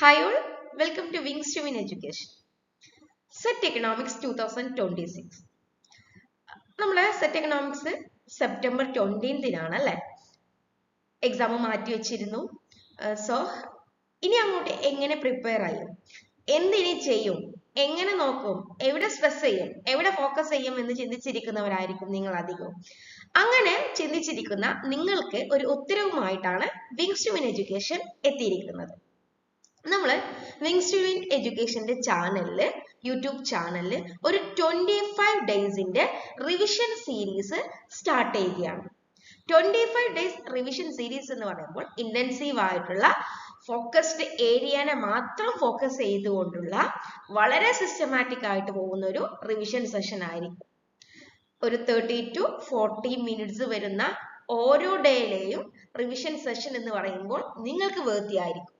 Hi all, welcome to Wings to Win Education. Set Economics 2026. നമ്മളെ set economics September 20th അല്ലേ exam മാറ്റി വെച്ചിരുന്നു. So ഇനി അങ്ങോട്ട് എങ്ങനെ പ്രിപ്പയർ ആയും, എന്തിനി ചെയ്യും, എങ്ങനെ നോക്കും, എവിടെ സ്ട്രെസ് ചെയ്യും, എവിടെ ഫോക്കസ് ചെയ്യും എന്ന് ചിന്തിച്ചിരിക്കുന്നവരായിരിക്കും നിങ്ങൾ അധികവും. അങ്ങനെ ചിന്തിച്ചിരിക്കുന്ന നിങ്ങൾക്ക് ഒരു ഉത്തരവുമായിട്ടാണ് വിങ്സ് ടു വിൻ എഡ്യൂക്കേഷൻ എത്തിയിരിക്കുന്നത്. നമ്മള് വിങ്സ് ടു വിൻ എഡ്യൂക്കേഷന്റെ ചാനലില്, യൂട്യൂബ് ചാനലില് ഒരു 25 ഡേയ്സിന്റെ റിവിഷൻ സീരീസ് സ്റ്റാർട്ട് ചെയ്യുകയാണ്. 25 ഡേയ്സ് റിവിഷൻ സീരീസ് എന്ന് പറയുമ്പോൾ ഇന്റൻസീവ് ആയിട്ടുള്ള ഫോക്കസ്ഡ് ഏരിയനെ മാത്രം ഫോക്കസ് ചെയ്തുകൊണ്ടുള്ള വളരെ സിസ്റ്റമാറ്റിക് ആയിട്ട് പോകുന്ന ഒരു റിവിഷൻ സെഷൻ ആയിരിക്കും. ഒരു 30 to 40 മിനിറ്റ്സ് വരുന്ന ഓരോ ഡേയിലെയും റിവിഷൻ സെഷൻ എന്ന് പറയുമ്പോൾ നിങ്ങൾക്ക് വേർത്തിയായിരിക്കും.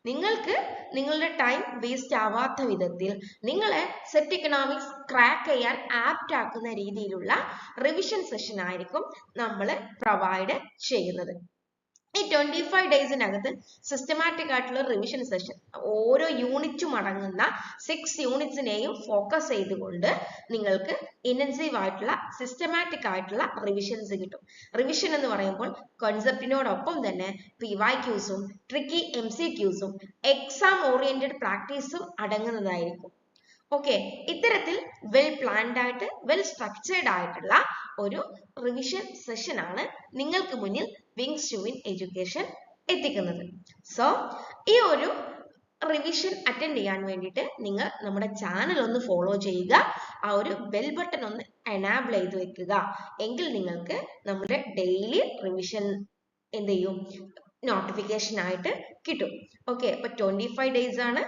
നിങ്ങൾക്ക് നിങ്ങളുടെ ടൈം വേസ്റ്റ് ആവാത്ത വിധത്തിൽ നിങ്ങളെ സെറ്റ് എക്കണോമിക്സ് ക്രാക്ക് ചെയ്യാൻ ആപ്റ്റ് ആക്കുന്ന രീതിയിലുള്ള റിവിഷൻ സെഷൻ ആയിരിക്കും നമ്മൾ പ്രൊവൈഡ് ചെയ്യുന്നത്. ഈ 25 ഡേയ്സിനകത്ത് സിസ്റ്റമാറ്റിക് ആയിട്ടുള്ള റിവിഷൻ സെഷൻ, ഓരോ യൂണിറ്റും അടങ്ങുന്ന 6 യൂണിറ്റ്സിനെയും ഫോക്കസ് ചെയ്തുകൊണ്ട് നിങ്ങൾക്ക് ഇന്റൻസീവ് ആയിട്ടുള്ള സിസ്റ്റമാറ്റിക് ആയിട്ടുള്ള റിവിഷൻസ് കിട്ടും. റിവിഷൻ എന്ന് പറയുമ്പോൾ കോൺസെപ്റ്റിനോടൊപ്പം തന്നെ PYQസും ട്രിക്കി MCQസും എക്സാം ഓറിയന്റഡ് പ്രാക്ടീസും അടങ്ങുന്നതായിരിക്കും. ഓക്കെ, ഇത്തരത്തിൽ വെൽ പ്ലാൻഡ് ആയിട്ട് വെൽ സ്ട്രക്ചേർഡ് ആയിട്ടുള്ള ഒരു റിവിഷൻ സെഷൻ ആണ് നിങ്ങൾക്ക് മുന്നിൽ വിങ്സ് ടു വിൻ എഡ്യൂക്കേഷൻ എത്തിക്കുന്നത്. സോ ഈ ഒരു റിവിഷൻ അറ്റൻഡ് ചെയ്യാൻ വേണ്ടിയിട്ട് നിങ്ങൾ നമ്മുടെ ചാനൽ ഒന്ന് ഫോളോ ചെയ്യുക, ആ ഒരു ബെൽ ബട്ടൺ ഒന്ന് എനാബിൾ ചെയ്ത് വെക്കുക. എങ്കിൽ നിങ്ങൾക്ക് നമ്മുടെ ഡെയിലി റിവിഷൻ എന്ത് ചെയ്യും, നോട്ടിഫിക്കേഷൻ ആയിട്ട് കിട്ടും. ഓക്കെ, അപ്പൊ 25 ഡേയ്സ് ആണ്,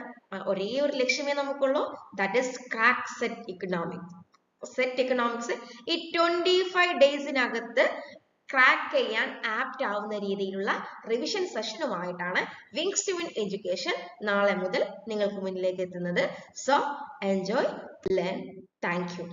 ഒരേ ഒരു ലക്ഷ്യമേ നമുക്കുള്ളൂ, that is crack set economics. Set economics ഈ 25 ഡേയ്സിനകത്ത് ക്രാക്ക് ചെയ്യാൻ ആപ്റ്റ് ആവുന്ന രീതിയിലുള്ള റിവിഷൻ സെഷനുമായിട്ടാണ് വിങ്സ് ടു വിൻ എഡ്യൂക്കേഷൻ നാളെ മുതൽ നിങ്ങൾക്ക് മുന്നിലേക്ക് എത്തുന്നത്. So enjoy, learn. Thank U.